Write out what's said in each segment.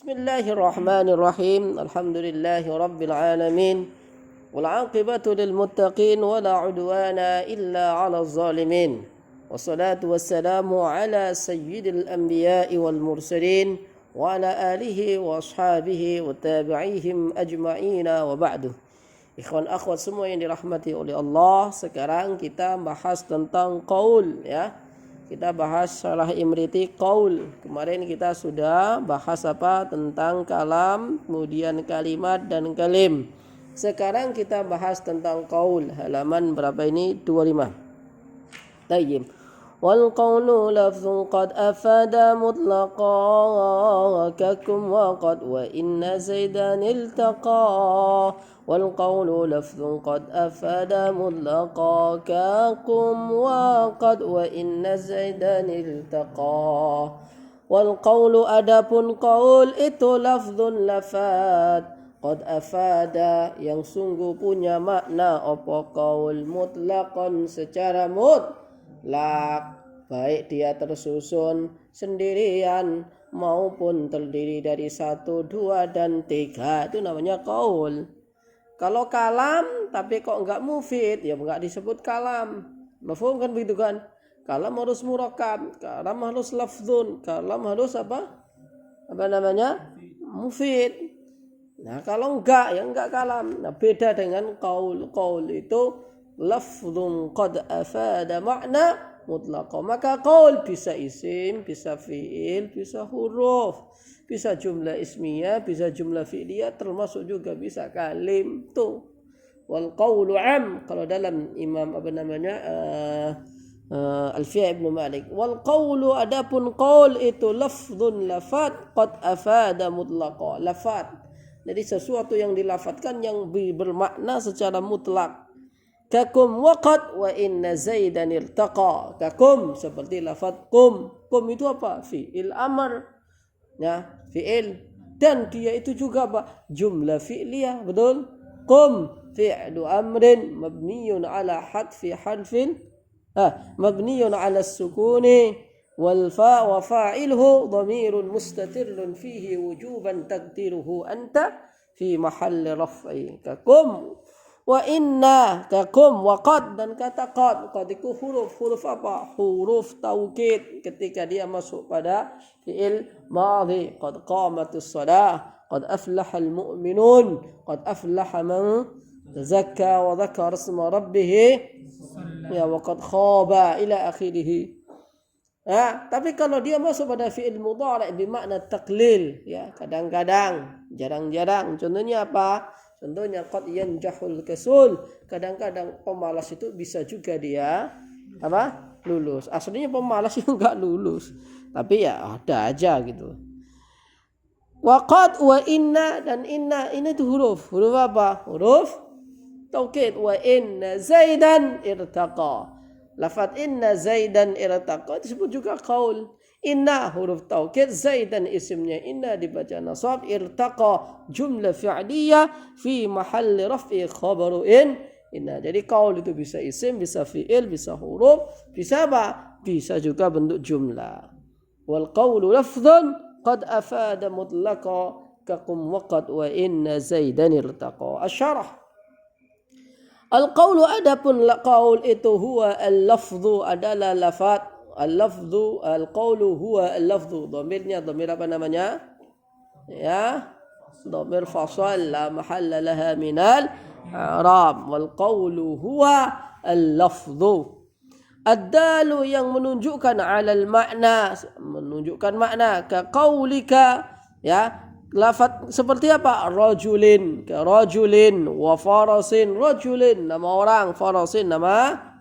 Bismillahirrahmanirrahim. Alhamdulillahi rabbil alamin. Wal 'aqibatu lil muttaqin wa la 'udwana illa 'alal zalimin. Wassalatu wassalamu ala sayyidil anbiya'i wal mursalin wa ala alihi wa ashabihi wa tabi'ihim ajma'ina wa ba'du. Ikhwan akhwat semua yang dirahmati oleh Allah, sekarang kita bahas tentang qaul ya. Kita bahas syarah Imriti qaul. Kemarin kita sudah bahas tentang kalam, kemudian kalimat dan kalim. Sekarang kita bahas tentang qaul. Halaman berapa ini? 25. Tayyib. Wal qawlu lafzun qad afada mutlaqa kakum wa qad wa inna zaidan iltaqa. والقول لفظ قد أفاد مطلقا كقم وقد وإن زيدا التقى والقول أدب قول itu لفظ lafad qad afada yang sungguh punya makna apa qaul mutlaqan secara mutlak, baik dia tersusun sendirian maupun terdiri dari 1, 2 dan 3, itu namanya qaul. Kalau kalam tapi kok enggak mufid, ya enggak disebut kalam. Mafhum kan begitu kan? Kalam harus murakkab, kalam harus lafzun, kalam harus apa namanya? Mufid. Nah, kalau enggak ya enggak kalam. Nah, beda dengan qaul. Qaul itu lafzun qad afada makna mutlaqah. Maka qaul bisa isim, bisa fi'il, bisa huruf. Bisa jumlah ismiyah, bisa jumlah fi'liyah, termasuk juga bisa kalim tuh. Wal qawlu am, kalau dalam Imam Alfiyah Ibn Malik. Wal qawlu adapun qaul itu lafzun lafad qad afada mutlaqa. Lafad. Jadi sesuatu yang dilafatkan yang bermakna secara mutlak. Kakum waqad wa inna zaidan irtaqa. Kakum seperti lafad kum. Kum itu apa? Fi'il amr. Ya, fi'il, dan dia itu juga apa? Jumlah fi'liyah, betul? Qum fi'lu amrin mabniyun ala hadfi harfin mabniyun ala sukuni wal fa wa fa'iluhu dhamirun mustatirrun fihi wujuban taqdiruhu anta fi mahalli raf'i. Kakum wa inna, kakum wa qad, dan kata qad. Qad itu huruf apa? Huruf taukid ketika dia masuk pada fi'il madhi. Qad qamatus shalah, qad aflahal mu'minun, qad aflaha man tazakka wa dzakara isma rabbih ya wa qad khaba ila akhirih. Ya, tapi kalau dia masuk pada fi'il mudhari' bermakna taqlil, ya, kadang-kadang, jarang-jarang. Contohnya apa? Contohnya qad yanjahul kasul, kadang-kadang pemalas itu bisa juga dia lulus. Aslinya pemalas itu enggak lulus, tapi ya ada aja gitu. Wa qad wa inna, dan inna ini tuh huruf apa? Huruf taukid. Wa inna zaidan irtaqa. Lafaz inna zaidan irtaqa disebut juga qaul. Inna huruf taukid, zaidan isimnya inna dibaca nasab, irtaqa jumlah fi'liyah fi mahalli raf'i khabaru inna. Jadi qaul itu bisa isim, bisa fi'il, bisa huruf, bisa apa? Bisa juga bentuk jumlah. Wal qawlu lafdhan qad afada mutlaqa kakum waqad wa inna zaidan irtaqa. Asyarah. Al qawlu adapun qaul itu huwa al-lafdhu adalah lafaz. Al-lafdhu, al-qawlu huwa al-lafdhu. Dhamirnya dhamir apa namanya? Ya, dhamir fasal la mahalla laha minal i'rab. Wal qawlu huwa al-lafdhu. Ad-dalu yang menunjukkan 'alal makna, menunjukkan makna, ka qaulika, ya, lafaz seperti apa? Rajulin, ka rajulin, wa farasin, rajulin nama orang, farasin nama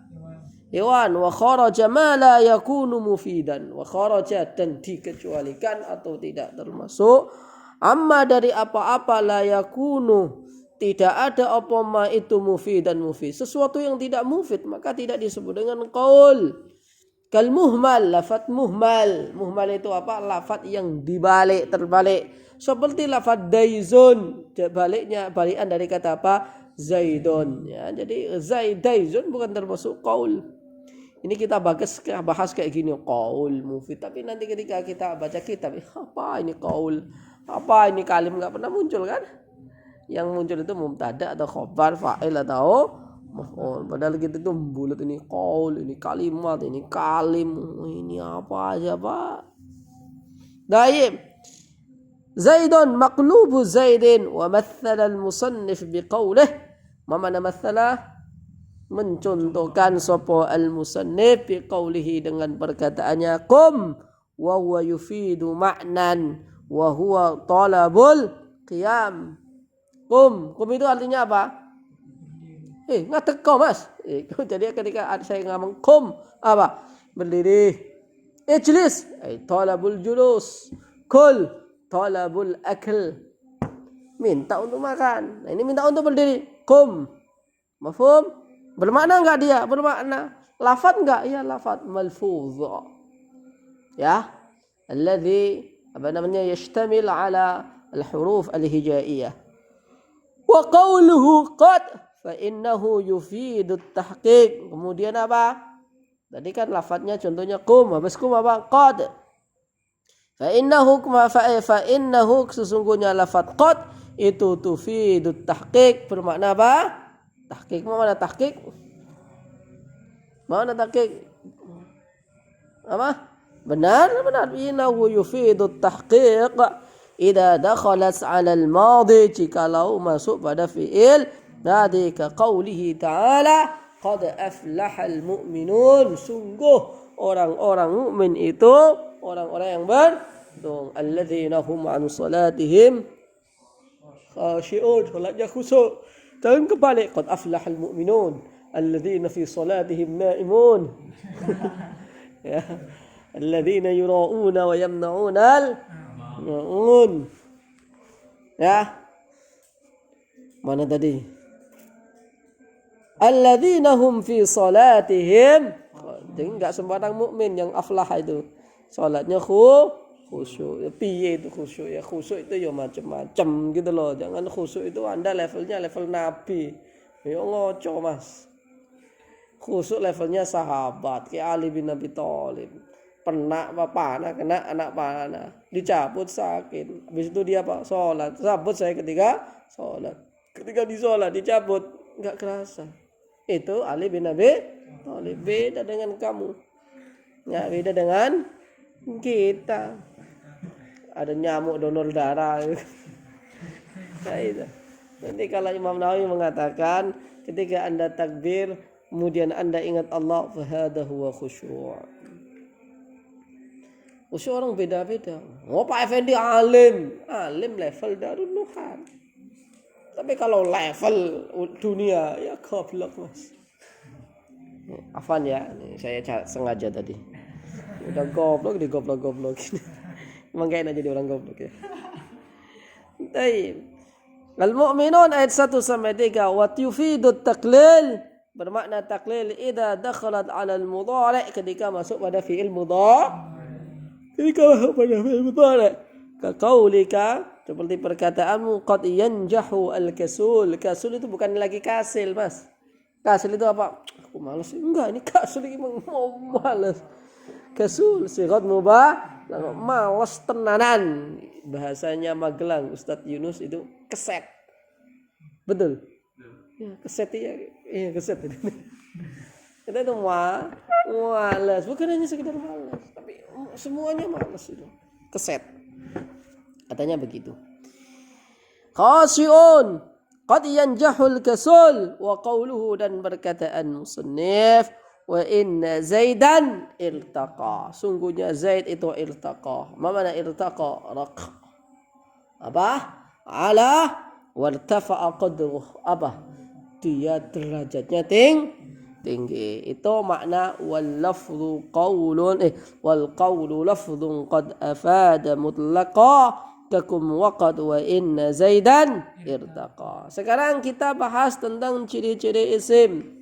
hewan, wa kharaja ma la yakunu mufidan, wa kharaja, dan dikecualikan atau tidak termasuk, amma dari apa-apa la yakunu, tidak ada apa ma itu mufidan mufid, sesuatu yang tidak mufid maka tidak disebut dengan qaul. Kal muhmal, lafaz muhmal. Muhmal itu apa? Lafaz yang dibalik, terbalik. Seperti lafaz daizun, balikan dari kata apa? Zaidun, ya. Jadi daizun bukan termasuk qaul. Ini kita bahas kayak gini, qaul mufid. Tapi nanti ketika kita baca kitab, apa ini qaul Apa ini kalim nggak pernah muncul kan? Yang muncul itu mubtada atau khobar, fa'il atau maf'ul. Padahal kita tuh bulat, ini qaul, ini kalimat, ini kalim, ini apa aja Pak. Baik. Zaidun maqlubu Zaidin wa mathala al-musannif biqaulih. Ma mana mathala? Mencontohkan sapa al-musannif biqaulihi dengan perkataannya kum wa huwa yufidu ma'nan wa huwa talabul qiyam. Kum itu artinya apa? Ngadeg kau Mas. Jadi ketika saya ngomong kum apa? Berdiri. Ijlis, talabul julus. Kul, talabul akl. Minta untuk makan. Nah, ini minta untuk berdiri. Kum. Mafhum? Bermakna enggak dia? Bermakna. Lafaz enggak? Ya lafaz malfuz. Ya. Alladhi yashtamil ala al-huruf al-hijaiyah. Wa qawluhu qad fa innahu yufidu at-tahqiq. Kemudian apa? Tadi kan lafadznya contohnya kum, habis kum apa? Qad. Fa innahu sesungguhnya lafadz qad itu tufidu at-tahqiq, bermakna apa? Tahqiq. Mana tahqiq? Mana tahqiq? Apa? Benar. Innahu yufidu at-tahqiq idza dakhalat 'ala al-madi, jikalau masuk pada fi'il madi ka qaulihi ta'ala qad aflahal mu'minun. Sungguh orang-orang mukmin itu orang-orang yang beruntung. Alladzina hum 'an salatihim khashi'un, salatnya khusyuk. Dan kebalik, qad aflahal mu'minun alladzina fi salatihim na'imun. Ya. Alladzina yura'una wa yamna'una al-ma'un. Ya. Mana tadi? Alladzina hum fi salatihim. Jadi enggak sembarang mukmin yang aflah itu. Salatnya khusyuk. Piye itu khusyuk? Ya khusyuk itu ya macam-macam gitu loh. Jangan khusyuk itu Anda levelnya level nabi. Ya ngoco Mas. Khusyuk levelnya sahabat kayak Ali bin Abi Thalib. Pernah panah kena anak panah, dicabut sakit. Habis itu dia apa? Salat. Sabut saya ketika salat. Ketika di salat dicabut, enggak kerasa. Itu Ali bin Abi Thalib. Beda dengan kamu. Ya, beda dengan kita. Ada nyamuk donor darah. Nah, itu. Nanti kalau Imam Nawawi mengatakan ketika Anda takbir kemudian Anda ingat Allah, fa hadha huwa khusyuk. Khusyuk orang beda-beda. Oh Pak Effendi alim level Darul Nuhan. Tapi kalau level dunia ya goblok Mas. Afan ya, ini saya sengaja tadi. Udah goblok di goblok. Emang kayaknya jadi orang goblok ya. Baik. Al-Mu'minun ayat 1 sampai 3 wa yufidu at-taqlil, bermakna taklil idza dakhalat 'ala al-mudhari', ketika masuk pada fi'il mudhari'. Ketika masuk pada fi'il mudhari'. Ka qaulika, seperti perkataanmu qad yanjahu al-kasul. Kasul itu bukan lagi kasil, Mas. Kasil itu apa? Aku malas. Enggak, ini kasul ini mau malas. Kasul sigat mubah, malas tenanan. Bahasanya Magelang, Ustadz Yunus itu keset. Betul? Ya, keset ya. Iya, keset. Kita itu malas, bukan hanya sekedar malas, tapi semuanya malas itu. Keset. Katanya begitu. Khasyi'un qad yanjahul kasul, wa qawluhu, dan perkataan musannif wa inna Zaidan irtaqa, sungguhnya Zaid itu irtaqa. Mana irtaqa? Raq. Apa? Ala wartafa'a qadruh. Apa? Dia derajatnya tinggi. Itu makna wal lafdhu qawlun wal qawlu lafdhun qad afada mutlaqa takum waqad wa inna Zaidan irtaqa. Sekarang kita bahas tentang ciri-ciri isim.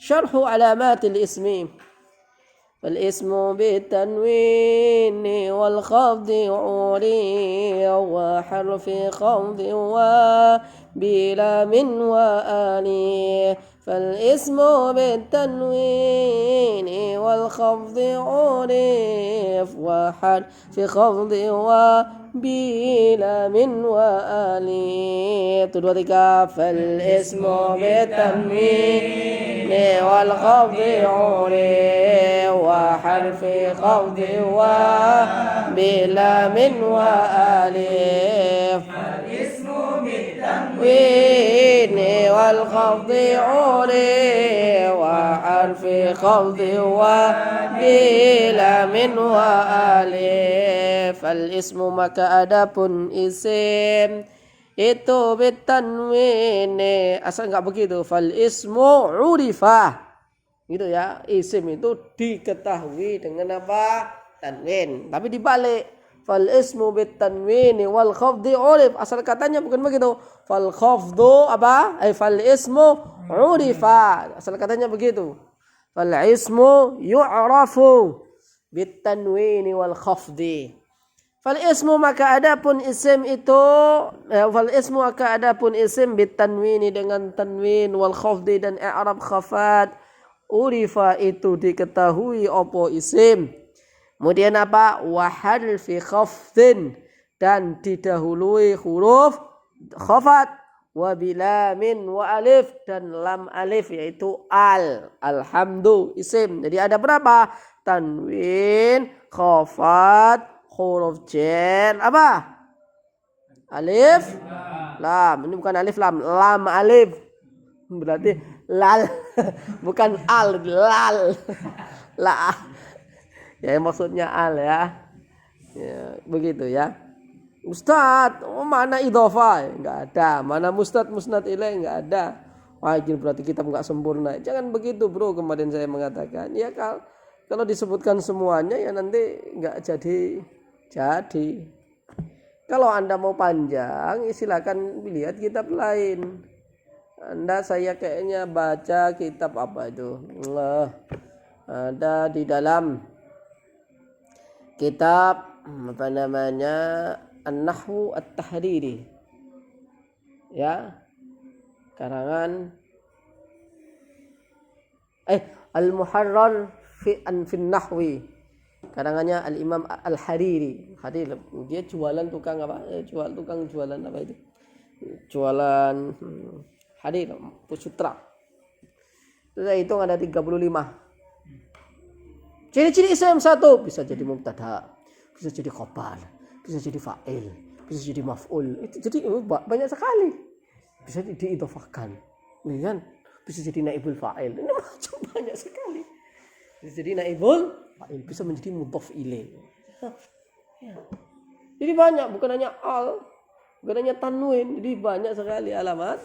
Syarhu alamatil ismi. Wal ismu bitanwin wal khafdi uri wa harfi khafdi wa bila min wa ali. Fal ismu bitanwin wal khafdi uri wa harfi khafdi wa bila min wa alif. 1 2 3 fal ismu bitanwin wal khafdi uri wa harfi khafdi wa bila min wa alif. Fal ismu bitanwin wal khafdi uri wa harfi khafdi wa bila min wa alif. Fal ismu maka adapun isim itu bitanwin, asal enggak begitu. Fal ismu urifa, gitu ya. Isim itu diketahui dengan apa? Tanwin. Tapi dibalik, fal ismu bitanwin wal khafdi urif, asal katanya bukan begitu. Fal khafdu apa? Fal ismu urifa, asal katanya begitu. Fal ismu yu'rafu bitanwin wal khafdi. Fal ismu maka adapun isim itu fal ismu maka adapun isim bitanwini dengan tanwin wal khafdi dan i'rab khafat urifa itu diketahui opo isim. Kemudian apa? Wa harfi khafdin dan didahului huruf khafat wa bilamin wa alif dan lam alif yaitu alhamdu isim. Jadi ada berapa? Tanwin, khafat, huruf jar, apa? Alif, lam. Ini bukan alif lam, lam alif. Berarti lal, bukan al, lal. La. Ya maksudnya al ya. Ya begitu ya. Ustaz, mana idhofah? Enggak ada. Mana mustad, musnad ilaih? Enggak ada. Wah, berarti kitab enggak sempurna. Jangan begitu, Bro. Kemarin saya mengatakan, ya kalau disebutkan semuanya ya nanti enggak jadi. Kalau Anda mau panjang, silakan lihat kitab lain. Saya kayaknya baca kitab apa itu? Ada di dalam kitab apa namanya? An-Nahwu At-Tahriri. Ya. Karangan Al-Muharrar fi Nahwi. Karangannya Al-Imam Al-Hariri. Dia jualan tukang apa? Jualan apa itu? Jualan harir, pusutra. Itu saya hitung ada 35. Ciri-ciri isim 1 bisa jadi mubtada, bisa jadi khabar, bisa jadi fa'il, bisa jadi maf'ul. Itu jadi banyak sekali. Bisa diidhofahkan. Kan? Bisa jadi naibul fa'il. Ini macam banyak sekali. Bisa jadi naibul fa'il, bisa menjadi mudhaf ilaih. Ya. Jadi banyak, bukan hanya al, bukan hanya tanwin, jadi banyak sekali alamat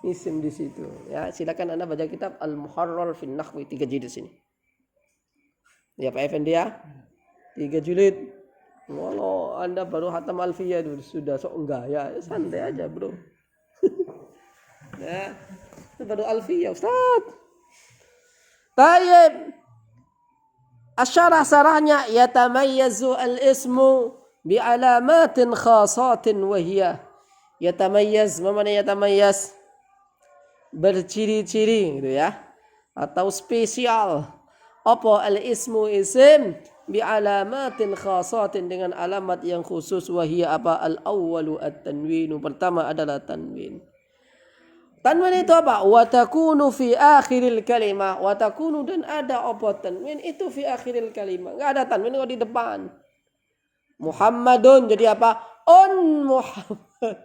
isim di situ. Ya, silakan Anda baca kitab Al-Muharrar fi Nahwi 3 jilid sini. Ya Pak Effendi ya. 3 jilid. Walau Anda baru hatam alfiyah sudah sok enggak ya, santai aja, Bro. Ya. Itu baru alfiyah, Ustaz. Tayyib. Asyarah-syarahnya yatamayyazu al-ismu bi'alamatin khasatin wahiyah. Yatamayyaz, mana yatamayyaz? Berciri-ciri gitu ya. Atau spesial. Apa al-ismu isim bi'alamatin khasatin dengan alamat yang khusus wahiyah apa? Al-awwalu at-tanwinu. Pertama adalah tanwin. Tanwin itu apa? Wa takunu fi akhiril kalimah. Wa takunu dan ada apa tanwin itu fi akhiril kalimah. Enggak ada tanwin kalau di depan. Muhammadun jadi apa? On Muhammad.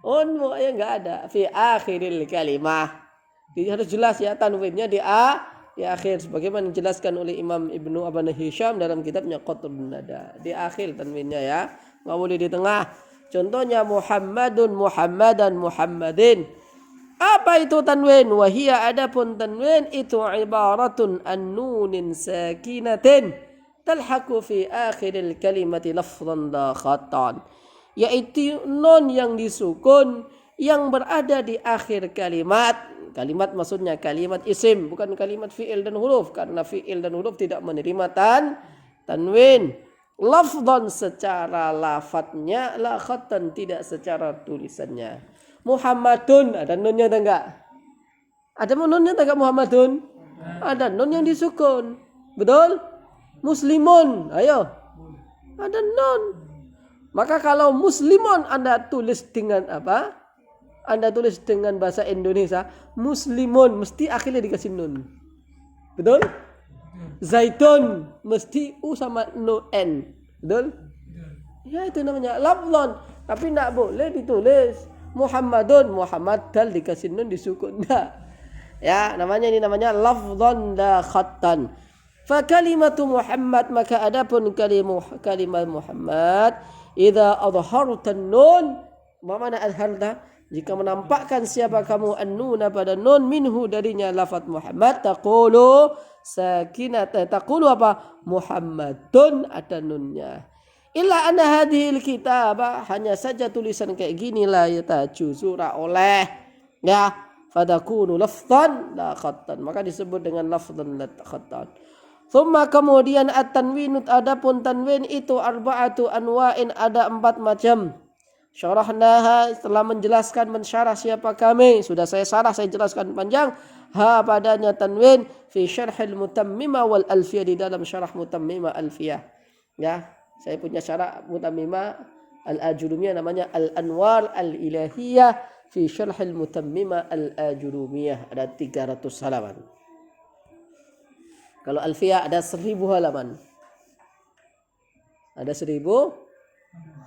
On ya enggak ada fi akhiril kalimah. Jadi harus jelas ya tanwinnya di akhir sebagaimana dijelaskan oleh Imam Ibnu Aban Hisham dalam kitabnya Qatrun Nada. Di akhir tanwinnya ya. Enggak boleh di tengah. Contohnya Muhammadun, Muhammadan, Muhammadin. Apa itu tanwin? Wahia adapun tanwin itu ibaratun an nunin sakinatin talhaqu fi akhiril kalimati lafzan la khatan. Yaitu nun yang disukun yang berada di akhir kalimat. Kalimat maksudnya kalimat isim, bukan kalimat fi'il dan huruf, karena fi'il dan huruf tidak menerima tanwin. Lafzan secara lafadznya, la khatan tidak secara tulisannya. Muhammadun ada nunnya ada enggak? Ada nunnya enggak Muhammadun? Ada nun yang disukun. Betul? Muslimun, ayo. Ada nun. Maka kalau muslimun Anda tulis dengan apa? Anda tulis dengan bahasa Indonesia, muslimun mesti akhirnya dikasih nun. Betul? Zaitun mesti u sama no n. Betul? Ya itu namanya lafzon. Tapi tidak boleh ditulis Muhammadun, Muhammad dal dikasih nun disukun. Nah. Ya, ini namanya lafzon la khattan. Fa kalimatu Muhammad, maka adapun kalimah Muhammad, idza adharta nun, mana adharta? Jika menampakkan siapa kamu an-nuna pada nun minhu darinya lafaz Muhammad, taqulu sakinat, taqulu apa? Muhammadun, ada nunnya. Illa anna hadhil kitabah, hanya saja tulisan kayak gini la yataju surah oleh ya fadakunu lafzan la khattan, maka disebut dengan lafzan la khattan. Thumma kemudian at-tanwin, adapun tanwin itu arba'atu anwa'in, ada 4 macam. Syarahnaha, setelah menjelaskan mensyarah siapa kami, sudah saya syarah, saya jelaskan panjang ha padanya tanwin fi syarhil mutammimah wal alfiyah, di dalam syarah mutammimah alfiyah. Ya, saya punya syarah mutammimah al-ajurumiyah namanya al-anwar al-ilahiyah fi syarhil mutammimah al-ajurumiyah, ada 300 halaman. Kalau alfiyah ada 1000 halaman. Ada 1000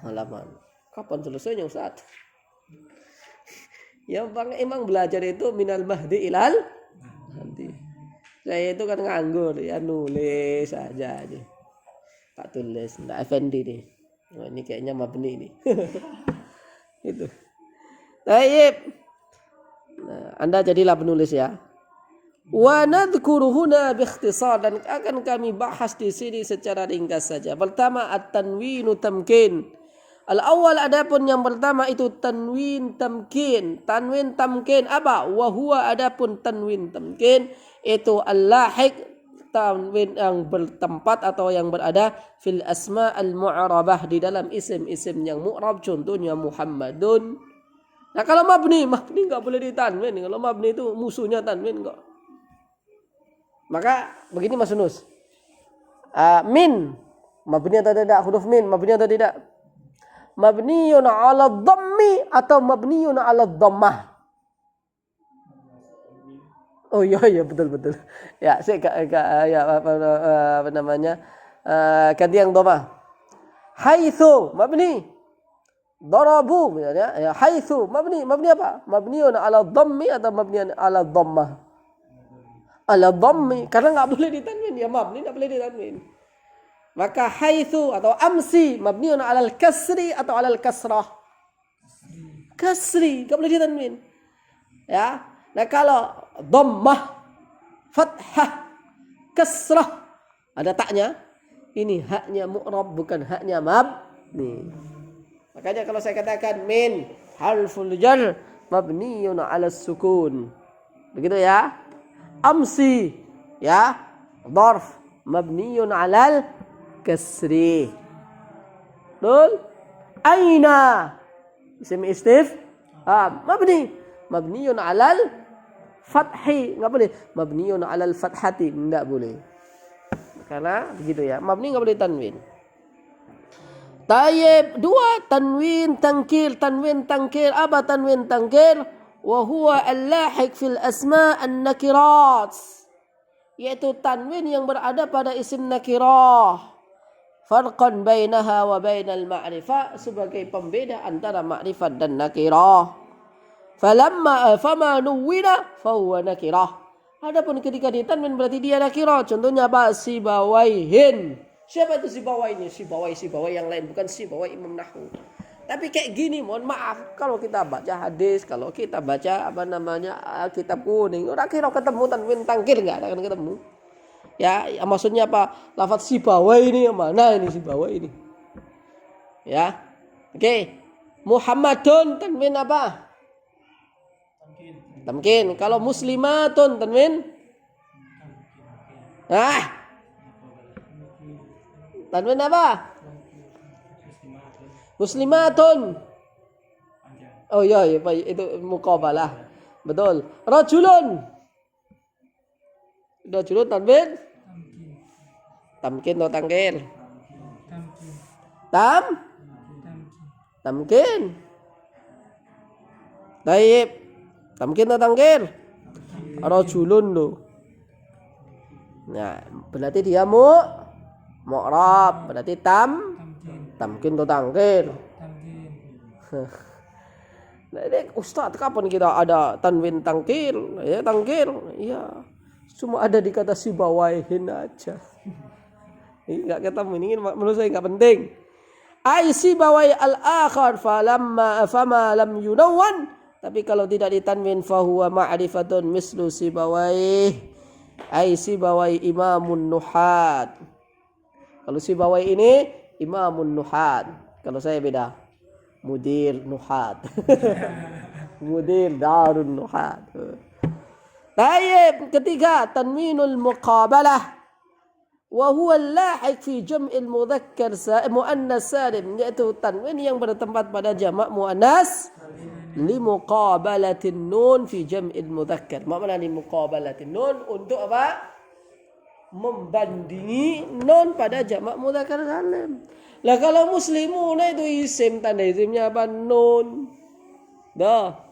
halaman. Kapan selesainya Ustaz? Ya Bang, emang belajar itu minal mahdi ilal nanti. Saya itu kan nganggur, ya nulis aja nih. Tak tulis, ndak effendi nih. Nah, ini kayaknya mabni nih. Itu. Baik. Nah, Anda jadilah penulis ya. Wa nadhkuru huna bi ikhtisar, dan akan kami bahas di sini secara ringkas saja. Pertama at-tanwinu tamkin. Al-awwal, adapun yang pertama itu tanwin tamkin. Tanwin tamkin apa? Wa huwa, adapun tanwin tamkin itu al-lahiq, tanwin yang bertempat atau yang berada fil asma al-mu'rabah, di dalam isim-isim yang mu'rab, contohnya Muhammadun. Nah kalau mabni enggak boleh ditanwin. Kalau mabni itu musuhnya tanwin kok. Maka begini Mas Yunus. Min mabni atau tidak? Huruf min mabni atau tidak? Mabniyun 'ala dhammi atau mabniyun 'ala dhammah? Oh iya betul. Ya, saya ya apa namanya? Ganti yang dhammah. Haitsu mabni. Darabu misalnya, ya haitsu mabni apa? Mabniyun 'ala dhammi atau mabniyun 'ala dhammah? Ala dhammi, karena enggak boleh ditanwin, ya mabni enggak boleh ditanwin. Maka haitsu atau amsi mabniun 'alal kasri atau 'alal kasrah? Kasri, enggak boleh ditanwin. Ya. Nah, kalau dhammah, fathah, kasrah, ada taknya. Ini haknya mu'rab, bukan haknya mabni. Makanya kalau saya katakan min harful jar mabniun 'alas sukun. Begitu ya. Amsi ya dharf mabniun 'alal kasri. Betul? Aina isim istifham mabniun 'alal fathi, enggak boleh mabniun 'alal fathati, enggak boleh. Karena begitu ya, mabni enggak boleh tanwin. Tayyib, 2 tanwin tangkir. Tanwin tangkir apa? Tanwin tangkir wa huwa al-lahiq fil asma' an-nakirat, yaitu tanwin yang berada pada isim nakirah. Farqan bainaha wa bainal ma'rifah, sebagai pembeda antara ma'rifat dan nakirah. Fama nuwina fahuwa nakirah. Adapun ketika ditanwin berarti dia nakirah. Contohnya apa? Sibawaihin. Siapa itu Sibawaihin? Sibawai yang lain, bukan Sibawai Imam Nahwu. Tapi kayak gini, mohon maaf, kalau kita baca hadis, kalau kita baca kitab kuning, orang kira ketemu tanwin tangkir enggak akan ketemu. Ya, maksudnya apa? Lafaz Sibawai ini yang mana ini Sibawai ini? Ya. Oke. Muhammadun tanwin apa? Tamkin. Kalau muslimatun tanwin? Tanwin apa? Muslimatun. Oh iya, itu muqabalah. Betul. Rajulun tanwin? Tamkin atau tangkir? Tamkin. Taib. Tamkin atau tangkir? Rajulun lo. Nah, berarti dia mu'rab. Berarti tamkin atau tangkir? Nah, ini Ustaz, kapan kita ada tanwin tangkir? Ya, tangkir. Iya. Cuma ada di kata sibawaihin aja. Ini enggak ketemu, ini menurut saya enggak penting. Ai sibawai al-akhar fama lam yunawwan. Tapi kalau tidak ditanwin fahuwa ma'rifatun mislu sibawai. Ai sibawai imamun nuhat. Kalau sibawai ini imamun nuhat. Kalau saya beda. Mudir nuhat. Mudir darun nuhat. Tayyib, ketiga tanwinul muqabalah wa huwa al-lahiq fi jam'il mudzakkar muannas salim, yaitu tanwin yang bertempat pada jamak muannas li muqabalatin nun fi jam'il mudzakkar. Makna li muqabalatin nun untuk apa? Membandingi nun pada jamak mudzakkar salim. Lah kalau muslimuna itu isim, tanda isimnya apa? Nun. Dah.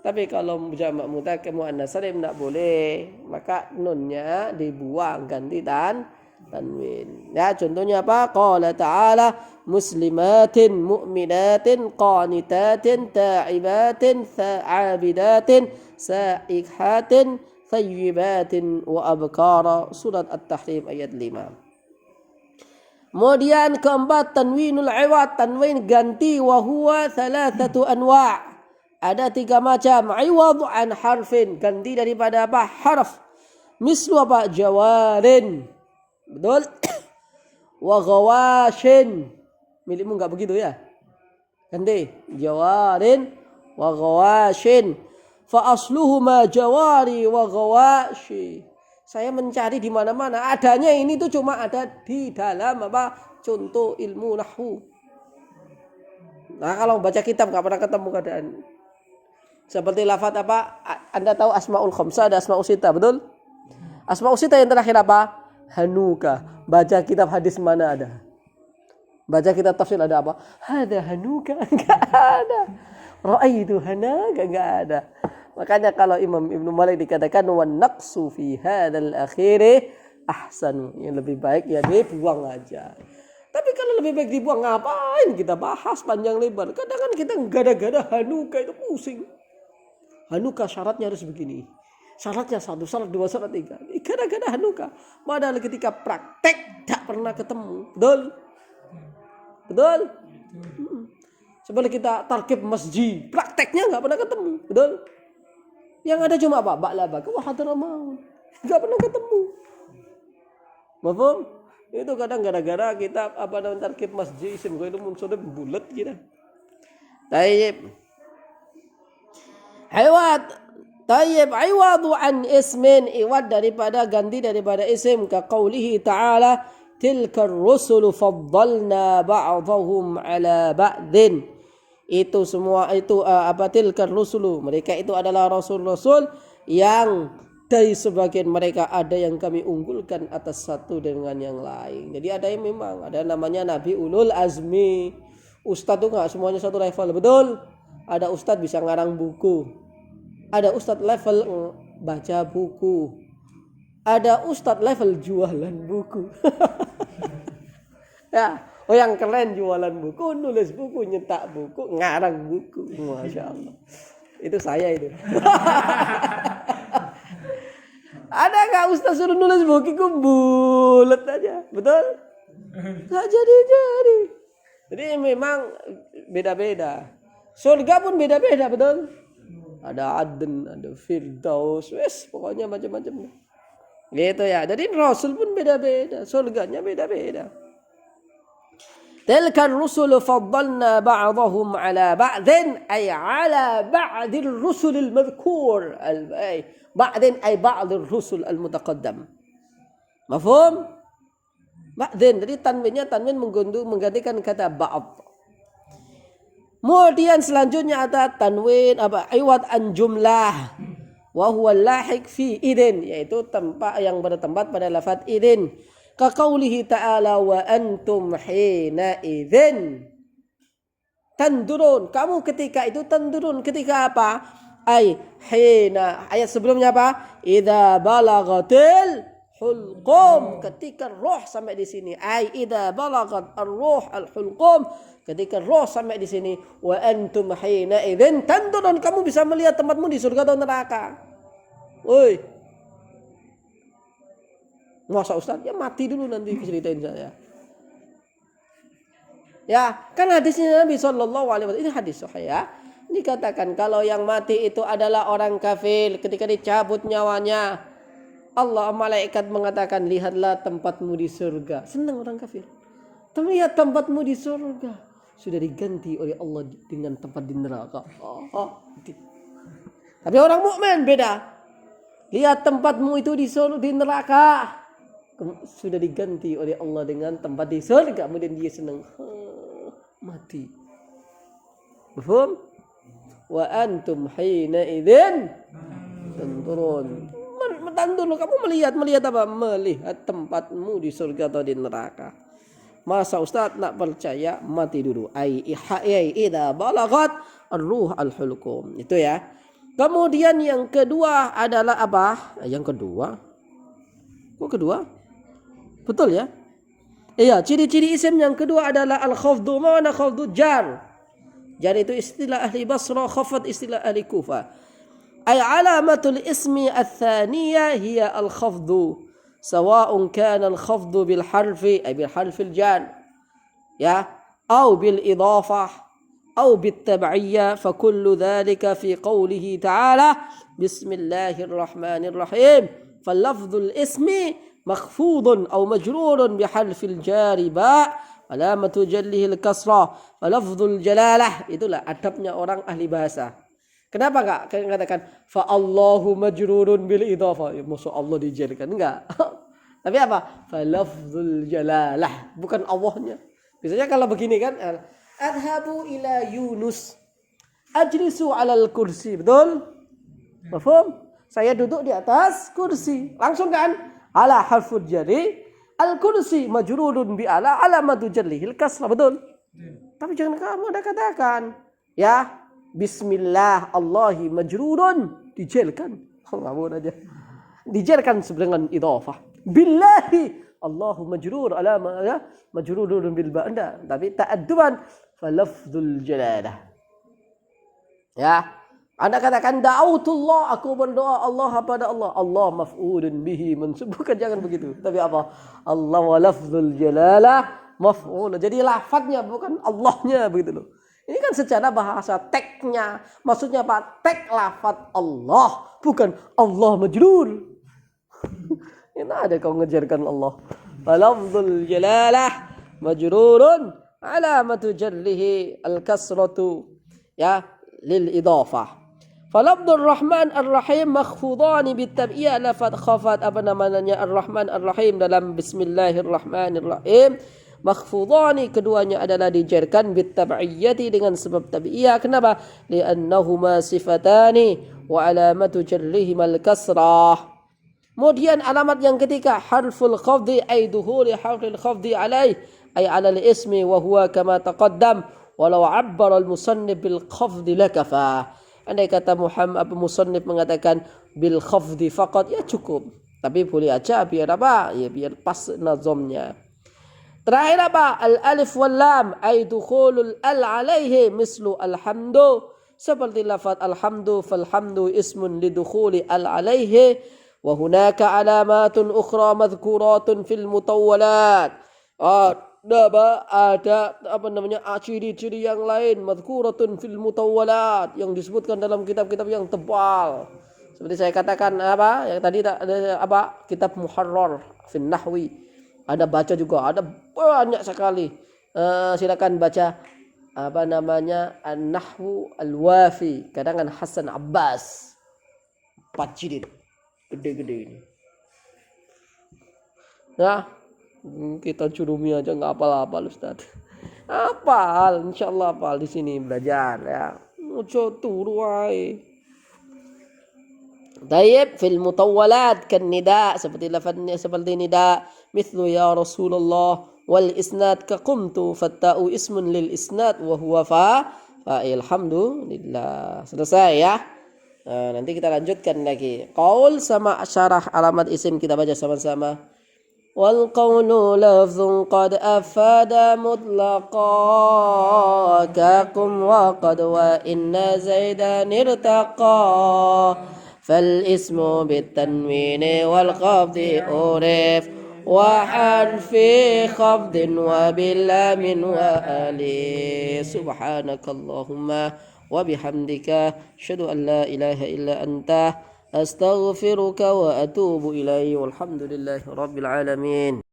Tapi kalau jamak mudzakkar muannas salim enggak boleh, maka nunnya dibuang, ganti tanwin. Ya, contohnya apa? Qala ta'ala muslimatin mu'minatin qanitatin ta'ibatin sa'abidatin sa'ihatin thayyibatin wa abkara. Surat At-Tahrim ayat 5. Kemudian keempat tanwinul iwad, tanwin ganti, wa huwa thalathatu anwa'. Ada 3 macam. Iwad an harfin, ganti daripada apa? Harf. Mislu apa? Jawarin. Betul? Wa ghawashin. Milikmu enggak begitu ya? Ganti. Jawarin wa ghawashin. Fa asluhuma jawari wa ghawashi. Saya mencari di mana-mana, adanya ini tuh cuma ada di dalam apa? Contoh ilmu nahwu. Nah, kalau baca kitab enggak pernah ketemu keadaan. Seperti lafaz apa? Anda tahu asmaul khamsah, ada asmaul sita, betul? Asmaul sita yang terakhir apa? Hanuka. Baca kitab hadis mana ada? Baca kitab tafsir ada apa? Hada hanuka, enggak ada. Ra'aitu hanaka, enggak ada. Makanya kalau Imam Ibnu Malik dikatakan wan naqsu fi hadzal akhir ahsan, yang lebih baik ya dibuang aja. Tapi kalau lebih baik dibuang, ngapain kita bahas panjang lebar? Kadang kan kita gada-gada hanuka itu pusing. Hanuka syaratnya harus begini. Syaratnya 1, syarat 2, syarat 3. Gada-gada hanuka. Padahal ketika praktek tak pernah ketemu. Betul? Betul? Sebenarnya kita tarkib masjid, prakteknya enggak pernah ketemu. Betul? Yang ada cuma apa? Ba'labaka wa hadramaut. Enggak pernah ketemu. Mafhum? Itu kadang gara-gara kita apa namanya tarkib masjid isim itu munculnya bulat kita. Tayyib. Iwad. Tayyib, iwadu an ismin, iwad daripada ganti daripada isim, ka qaulihi ta'ala tilka ar-rusulu faddalna ba'dahum ala ba'din. Itu semua itu apa? Tilkar rusulu, mereka itu adalah rasul-rasul yang dari sebagian mereka ada yang kami unggulkan atas satu dengan yang lain. Jadi ada yang memang ada namanya Nabi Ulul Azmi. Ustadz itu enggak semuanya satu level, betul? Ada ustadz bisa ngarang buku. Ada ustadz level baca buku. Ada ustadz level jualan buku. Ya. Oh, yang keren jualan buku, nulis buku, nyetak buku, ngarang buku. Masya Allah. Itu saya itu. Ada nggak ustaz suruh nulis buku, bulat aja. Betul? Nggak jadi. Jadi memang beda-beda. Surga pun beda-beda, betul? Ada Aden, ada Firdaus, wes pokoknya macam-macam. Gitu ya. Jadi Rasul pun beda-beda, surganya beda-beda. Tilka ar-rusulu faddalna ba'dahum 'ala ba'din ay 'ala ba'd ar-rusul al-madhkur ba'din ay ba'd ar-rusul al-mutaqaddam. Mafhum? Ba'din, jadi tanwinnya tanwin menggantikan kata ba'd. Kemudian selanjutnya ada tanwin apa? Iwad an jumlah wa huwa lahiq fi idin, yaitu tempat yang bertempat pada lafaz idin. Ka qaulihi ta'ala wa antum hina idzin tandurun. Kamu ketika itu tandurun. Ketika apa? Hina. Ayat sebelumnya apa? Idza balagatil hulqum. Ketika roh sampai di sini. Idza balagat ar-ruh al-hulqum. Ketika roh sampai di sini. Wa antum hina idzin tandurun. Kamu bisa melihat tempatmu di surga atau neraka. Woi. Masa Ustaz? Ya mati dulu nanti ceritain saya. Ya, kan hadisnya Nabi SAW, ini hadis sahih ya. Dikatakan kalau yang mati itu adalah orang kafir, ketika dicabut nyawanya, Allah malaikat mengatakan, lihatlah tempatmu di surga. Senang orang kafir. Lihat tempatmu di surga. Sudah diganti oleh Allah dengan tempat di neraka. Tapi orang mukmin beda. Lihat tempatmu itu di neraka. Sudah diganti oleh Allah dengan tempat di surga. Kemudian dia senang. Mati. Paham? Wa antum hina idzin tanzurun. Tandurun, kamu melihat apa? Melihat tempatmu di surga atau di neraka. Masa Ustaz nak percaya? Mati dulu. Idza balagat ar-ruh al-hulqum. Itu ya. Kemudian yang kedua adalah apa? Yang kedua? Kok kedua? Betul ya? Iya, ciri-ciri isim yang kedua adalah al-khafdu. Mana khafdu? Jar. Jar itu istilah ahli Basra, khafad istilah ahli Kufah. Alamatul ismi al-thaniyah hiya al-khafdu. Sawa'un kana al-khafdu bil harfi ay bil harfil jar. Ya, atau bil idafah, atau bit tab'iyah, fa kullu dhalika fi qawlihi ta'ala bismillahirrahmanirrahim. Fa lafdhul ismi مخفوض أو مجرور بحرف الجار باء علامة جله الكسرة ولفظ الجلالة. Itulah adabnya orang ahli bahasa. Kenapa enggak katakan fa Allahu majrurun bil idhafah? Ya, maksud Allah dijarkan enggak. Tapi apa? Fa lafzul jalalah, bukan Allahnya. Biasanya kalau begini kan, adhabu ila Yunus ajlisu alal kursi. Betul? Paham? Saya duduk di atas kursi. Langsung kan? Ala harful jari al-kursi majrurun bi ala alamatu jarrihil kasrah. Betul? Tapi jangan kamu ada katakan ya bismillah Allahi majrurun dijelkan. Ngawur aja. Dijelkan dengan idhafah. Billahi Allahu majrur alama ya majrurun bil ba. Tapi ta'adduban fa lafdzul jalalah. Ya. Anda katakan da'autullah, aku berdoa Allah kepada Allah. Allah maf'ulun bihi mansub. Bukan, jangan begitu. Tapi apa? Allah wa lafzul jalalah maf'ul. Jadi lafadznya bukan Allahnya begitu loh. Ini kan secara bahasa teknya. Maksudnya apa? Tek lafadz Allah, bukan Allah majrur. Ini ada kau ngejarkan Allah. Wa lafzul jalalah majrurun alamatu jarrihi al-kasratu ya lil idafah. Falabdul Rahman Ar-Rahim makhfudani bitab'iyah lafad khafat apa namanya Ar-Rahman Ar-Rahim dalam Bismillahirrahmanirrahim. Makhfudani keduanya adalah dijarkan bitab'iyati dengan sebab tabi'iyah. Kenapa? Li'annahuma sifatani wa alamatu jarrihim al-kasrah. Kemudian alamat yang ketiga harful khafdi ay duhuli harfil khafdi alaih ay ala al-ismi wa huwa kama taqaddam walau 'abbara al-musannif bil khafdi lakafa. Andai kata Muhammad musannif mengatakan bil khafdi faqat ya cukup. Tapi boleh aja biar apa? Ya biar pas nazamnya. Terakhir apa? Al alif wal lam ay dukhulul al alaihi mislu alhamdu. Seperti lafaz alhamdu falhamdu ismun lidukhuli al alaihi wa hunaka alamatun ukhra madhkuratun fil mutawwalat. Ada apa namanya ciri-ciri yang lain madhkuratun fil mutawwalat yang disebutkan dalam kitab-kitab yang tebal. Seperti saya katakan apa yang tadi ada apa kitab Muharrar fin Nahwi. Ada baca juga, ada banyak sekali. Silakan baca apa namanya An-Nahwu Al-Wafi karangan Hasan Abbas. 4 jilid gede-gede ini. Nah, kita curumi aja nggak hafal-hafal Ustaz. Hafal, insyaallah hafal di sini belajar ya. Muncul turu wae. Tayyib fil mutawwalat kan nida seperti lafaznya seperti nida mithlu ya Rasulullah wal isnad ka qumtu fatta'u ismun lil isnad wa huwa fa'il. Alhamdulillah. Selesai ya. Nanti kita lanjutkan lagi. Qaul sama syarah alamat isim kita baca sama-sama. Wal qawlu lafzun qad afada mutlaqa kakum wa qad wa inna zaidan irtaqa fal ismu bitanwini wal khafdi urif wa harfi khafdin wa bilamin wa alif. Subhanakallahumma wa bihamdika asyhadu an la ilaha illa anta astaghfiruka wa atubu ilaihi walhamdulillahi rabbil alamin.